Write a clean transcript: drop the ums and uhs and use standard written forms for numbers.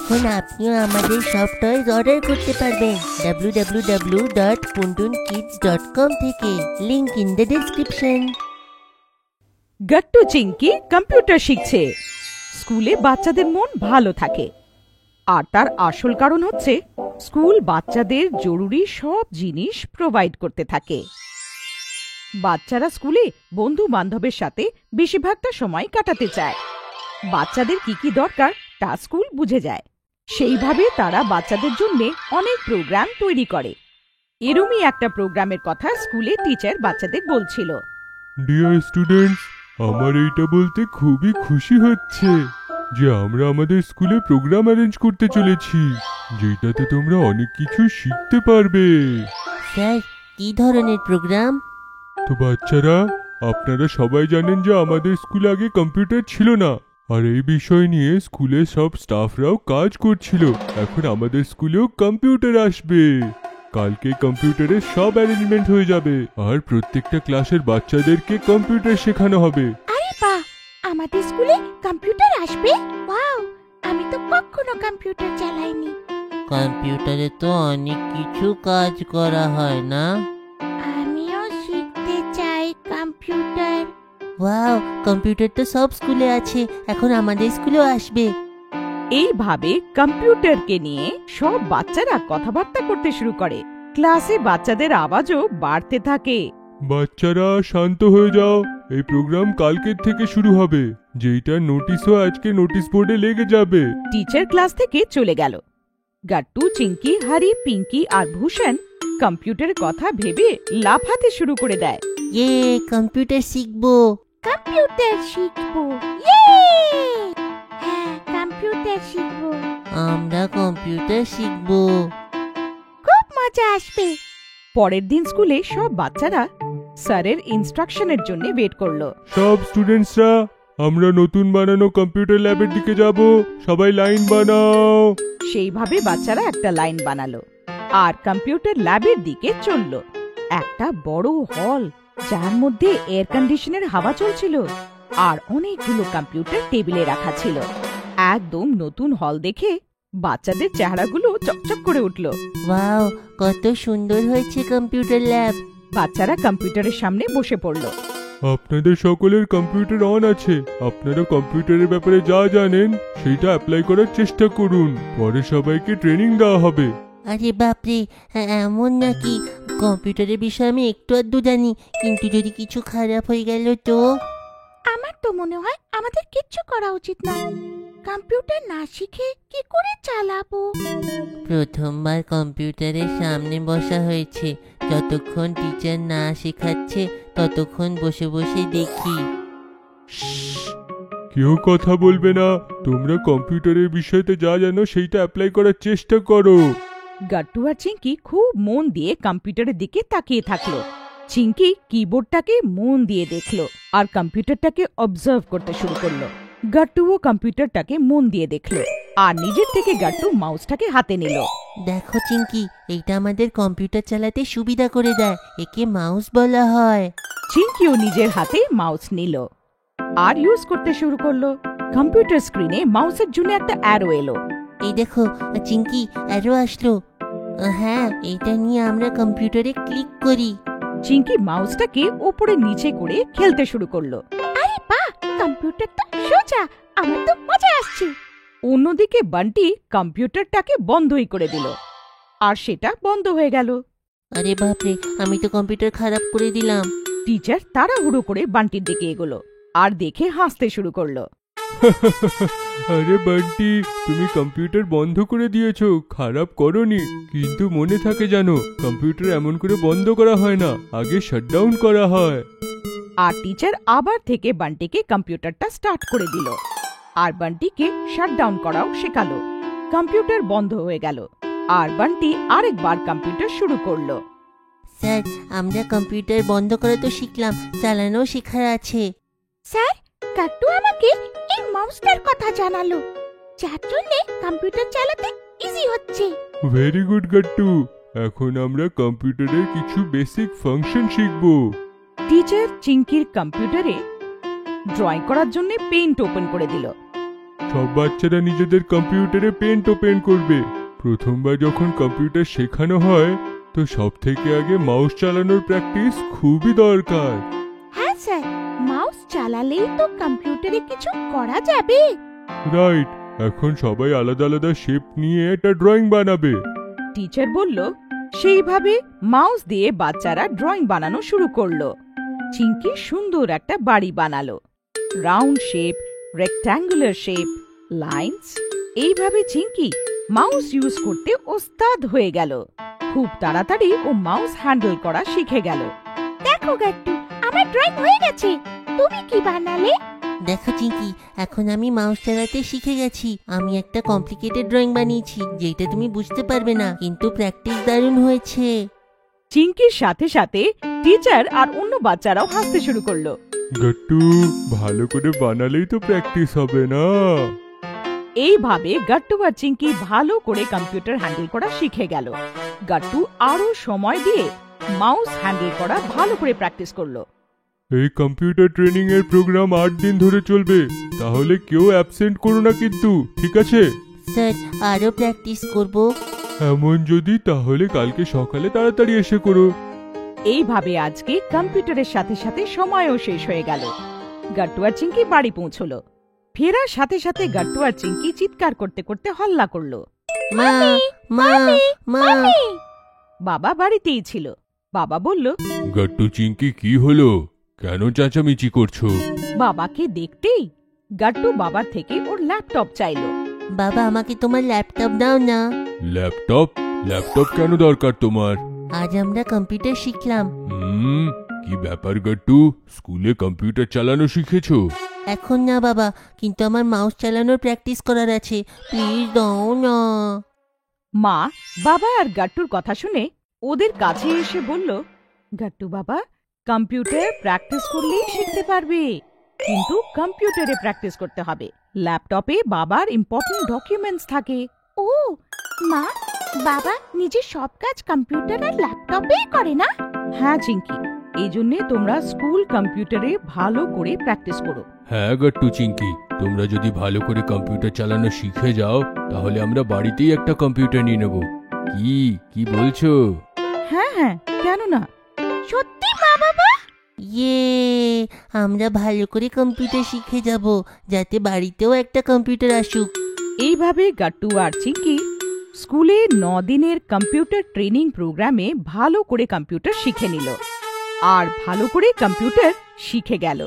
এখন আপনিও আমাদের সব টয়েস অর্ডার করতে পারবেন www.puntunkids.com থেকে। Link in the description. Gattu Chinki computer শিখছে। স্কুলে বাচ্চাদের মন ভালো থাকে, আর তার আসল কারণ হচ্ছে স্কুল বাচ্চাদের জরুরি সব জিনিস প্রোভাইড করতে থাকে। বাচ্চারা স্কুলে বন্ধু বান্ধবের সাথে বেশিরভাগটা সময় কাটাতে চায়। বাচ্চাদের কি কি দরকার তা স্কুল বুঝে যায়, সেইভাবে তারা বাচ্চাদের জন্য অনেক প্রোগ্রাম তৈরি করে। এরমই একটা প্রোগ্রামের কথা স্কুলে টিচার বাচ্চাদের বলছিল। ডিয়ার স্টুডেন্টস, আমার এইটা বলতে খুবই খুশি হচ্ছে যে আমরা আমাদের স্কুলে প্রোগ্রাম অ্যারেঞ্জ করতে চলেছি, যেটাতে তোমরা অনেক কিছু শিখতে পারবে। স্যার, কি ধরনের প্রোগ্রাম? তো বাচ্চারা, আপনারা সবাই জানেন যে আমাদের স্কুলে আগে কম্পিউটার ছিল না, আর এই বিষয় নিয়ে স্কুলের সব স্টাফরাও কাজ করছিল। এখন আমাদের স্কুলেও কম্পিউটার আসবে। কালকে কম্পিউটারের সব অ্যারেঞ্জমেন্ট হয়ে যাবে, আর প্রত্যেকটা ক্লাসের বাচ্চাদেরকে কম্পিউটার শেখানো হবে। আরে বাহ, আমাদের স্কুলে কম্পিউটার আসবে? ওয়াও, আমি তো কখনো কম্পিউটার চালাইনি। কম্পিউটারে তো অনেক কিছু কাজ করা হয় না? আমিও শিখতে চাই কম্পিউটার। ওয়াও, কম্পিউটার তো সব স্কুলে আছে, এখন আমাদের স্কুলেও আসবে। এইভাবে কম্পিউটারকে নিয়ে সব বাচ্চারা কথাবার্তা করতে শুরু করে। ক্লাসে বাচ্চাদের আওয়াজও বাড়তে থাকে। বাচ্চারা শান্ত হয়ে যাও, এই প্রোগ্রাম কালকের থেকে শুরু হবে, যেইটা নোটিশও আজকে নোটিশ বোর্ডে লেগে যাবে। টিচার ক্লাস থেকে চলে গেল। গাট্টু, চিঙ্কি, হারি, পিঙ্কি আর ভূষণ কম্পিউটারের কথা ভেবে লাফাতে শুরু করে দেয়। ইয়ে, কম্পিউটার শিখবো। কম্পিউটার শিখবো, ইয়ে! হ্যাঁ, কম্পিউটার শিখবো। আমরা কম্পিউটার শিখবো। খুব মজা আসবে। পরের দিন স্কুলে সব বাচ্চারা স্যারের ইনস্ট্রাকশনের জন্য ওয়েট করলো। সব স্টুডেন্টসরা, আমরা নতুন বানানো কম্পিউটার ল্যাবের দিকে যাব, সবাই লাইন বানাও। সেইভাবে বাচ্চারা একটা লাইন বানালো আর কম্পিউটার ল্যাবের দিকে চলল। একটা বড় হল, যার মধ্যে এয়ার কন্ডিশনের হাওয়া চলছিল, আর অনেকগুলো কম্পিউটার টেবিলে রাখা ছিল। একদম নতুন হল দেখে বাচ্চাদের চেহারাগুলো চকচক করে উঠল। ওয়াও, কত সুন্দর হয়েছে কম্পিউটার ল্যাব। বাচ্চারা কম্পিউটারের সামনে বসে পড়ল। আপনাদের সকলের কম্পিউটার অন আছে। আপনারা কম্পিউটারের ব্যাপারে যা জানেন সেইটা অ্যাপ্লাই করার চেষ্টা করুন, পরে সবাইকে ট্রেনিং দেওয়া হবে। আরে বাপরে, এমন নাকি? কম্পিউটারের বিষয়ে আমি একটু আধটু জানি, কিন্তু যদি কিছু খারাপ হয়ে গেল তো? আমার তো মনে হয় আমাদের কিচ্ছু করা উচিত না। কম্পিউটার না শিখে কি করে চালাবো? প্রথমবার কম্পিউটারের সামনে বসা হয়েছে, যতক্ষণ টিচার না শেখাচ্ছে ততক্ষণ বসে বসে দেখি। কেউ কথা বলবে না, তোমরা কম্পিউটারের বিষয়তে যা জানো সেইটা অ্যাপ্লাই করার চেষ্টা করো। গাট্টু আর চিঙ্কি খুব মন দিয়ে কম্পিউটারের দিকে তাকিয়ে থাকলো। চিঙ্কি কিবোর্ডটাকে মন দিয়ে দেখলো আর কম্পিউটারটাকে অবজার্ভ করতে শুরু করলো। গাট্টুও কম্পিউটারটাকে মন দিয়ে দেখলো আর নিজের থেকে গাট্টু মাউসটাকে হাতে নিল। দেখো চিঙ্কি, এইটা আমাদের কম্পিউটার চালাতে সুবিধা করে দেয়, একে মাউস বলা হয়। চিঙ্কিও নিজের হাতে মাউস নিল আর ইউজ করতে শুরু করলো। কম্পিউটার স্ক্রিনে মাউসের জন্য একটা অ্যারো এলো। এই দেখো চিঙ্কি, অ্যারো আসলো। হ্যাঁ, এটা নিয়ে আমরা কম্পিউটারে ক্লিক করি। চিঙ্কি মাউসটাকে ওপরে নিচে করে খেলতে শুরু করলো। আরে বাহ, কম্পিউটারটা সোজা, আমার তো মজা আসছে। অন্যদিকে বান্টি কম্পিউটারটাকে বন্ধই করে দিল আর সেটা বন্ধ হয়ে গেল। আরে বাপরে, আমি তো কম্পিউটার খারাপ করে দিলাম। টিচার তাড়াহুড়ো করে বান্টির দিকে এগোলো আর দেখে হাসতে শুরু করলো। আরে বান্টি, তুমি কম্পিউটার বন্ধ করে দিয়েছো, খারাপ করোনি। কিন্তু মনে থাকে জানো, কম্পিউটার এমন করে বন্ধ করা হয় না, আগে শাটডাউন করা হয়। আর টিচার আবার থেকে বান্টিকে কম্পিউটারটা স্টার্ট করে দিল আর বান্টিকে শাটডাউন করাও শেখালো। কম্পিউটার বন্ধ হয়ে গেল আর বান্টি আরেকবার কম্পিউটার শুরু করলো। স্যার, আমরা কম্পিউটার বন্ধ করা তো শিখলাম, চালানো শেখার আছে। স্যার, গাট্টু আমাকে এই মাউসটার কথা জানালো, যার জন্য কম্পিউটার চালাতে ইজি হচ্ছে। ভেরি গুড গাট্টু, এখন আমরা কম্পিউটারের কিছু বেসিক ফাংশন শিখবো। টিচার চিঙ্কির কম্পিউটারে ড্রয়িং করার জন্য পেইন্ট ওপেন করে দিল। সব বাচ্চারা নিজেদের কম্পিউটারে পেন্ট ওপেন করবে। প্রথমবার যখন কম্পিউটার শেখানো হয় তো সব থেকে আগে মাউস চালানোর প্র্যাকটিস খুবই দরকার। হ্যাঁ স্যার, মাউস চালালেই তো কম্পিউটারে কিছু করা যাবে। রাইট, এখন সবাই আলাদা আলাদা শেপ নিয়ে একটা ড্রয়িং বানাবে। টিচার বলল, সেইভাবে মাউস দিয়ে বাচ্চারা ড্রয়িং বানানো শুরু করলো। চিঙ্কি সুন্দর একটা বাড়ি বানালো। Round shape, rectangular shape, lines. এইভাবে চিঙ্কি মাউস ইউজ করতে ওস্তাদ হয়ে গেল। খুব তাড়াতাড়ি ও মাউস হ্যান্ডেল করা শিখে গেল। দেখো গাট্টু, আমার ড্রয়িং হয়ে গেছে। তুমি কি বানালে? দেখো চিঙ্কি, এখন আমি মাউস চালাতে শিখে গেছি। আমি একটা কমপ্লিকেটেড ড্রয়িং বানিয়েছি যেটা তুমি বুঝতে পারবে না, কিন্তু প্র্যাকটিস দারুণ হয়েছে। চিঙ্কির সাথে সাথে টিচার আর অন্য বাচ্চারাও হাসতে শুরু করলো। গাট্টু, ভালো করে বানালেই তো প্র্যাকটিস হবে না। এইভাবে গাট্টু আর চিঙ্কি ভালো করে কম্পিউটার হ্যান্ডেল করা শিখে গেল। গাট্টু আরো সময় দিয়ে মাউস হ্যান্ডেল করা ভালো করে প্র্যাকটিস করলো। এই কম্পিউটার ট্রেনিং এর প্রোগ্রাম 8 দিন ধরে চলবে, তাহলে কেউ অ্যাবসেন্ট করো না কিন্তু, ঠিক আছে? স্যার, আরো প্র্যাকটিস করব। এমন যদি তাহলে কালকে সকালে তাড়াতাড়ি এসে করো। এইভাবে আজকে কম্পিউটারের সাথে সাথে সময়ও শেষ হয়ে গেল। গাট্টু আর চিঙ্কি বাড়ি পৌঁছলো। ফেরার সাথে সাথে গাট্টু আর চিঙ্কি চিৎকার করতে করতে হল্লা করলো। মা, মা, মা। বাবা বাড়িতেই ছিল। বাবা বলল, গাট্টু চিঙ্কি, কি হলো? কেন চেঁচামেচি করছো? বাবাকে দেখতেই গাট্টু বাবার থেকে ওর ল্যাপটপ চাইলো। বাবা, আমাকে তোমার ল্যাপটপ দাও না। ল্যাপটপ? ল্যাপটপ কেন দরকার তোমার? আজ আমরা কম্পিউটার শিখলাম। কি ব্যাপার গাট্টু, স্কুলে কম্পিউটার চালানো শিখেছো? এখন না বাবা, কিন্তু আমার মাউস চালানোর প্র্যাকটিস করার আছে। প্লিজ দাও না। মা বাবা আর গাট্টুর কথা শুনে ওদের কাছে এসে বলল, গাট্টু বাবা, কম্পিউটার প্র্যাকটিস করলেই শিখতে পারবে, কিন্তু কম্পিউটারে প্র্যাকটিস করতে হবে। ল্যাপটপে বাবার ইম্পর্টেন্ট ডকুমেন্টস থাকে। ও মা, বাবা নিজের সব কাজ কম্পিউটার আর ল্যাপটপেই করে না? হ্যাঁ চিঙ্কি, এই জন্যে তোমরা স্কুল কম্পিউটারে ভালো করে প্র্যাকটিস করো। হ্যাঁ গাট্টু চিঙ্কি, তোমরা যদি ভালো করে কম্পিউটার চালানো শিখে যাও তাহলে আমরা বাড়িতেই একটা কম্পিউটার নিয়ে নেব। কি বলছো? হ্যাঁ হ্যাঁ, কেন না? সত্যি মা বাবা? ইয়ে, আমরা ভালো করে কম্পিউটার শিখে যাব, যাতে বাড়িতেও একটা কম্পিউটার আসুক। এইভাবে গাট্টু আর চিঙ্কি স্কুলে 9 দিনের কম্পিউটার ট্রেনিং প্রোগ্রামে ভালো করে কম্পিউটার শিখে নিল আর ভালো করে কম্পিউটার শিখে গেল।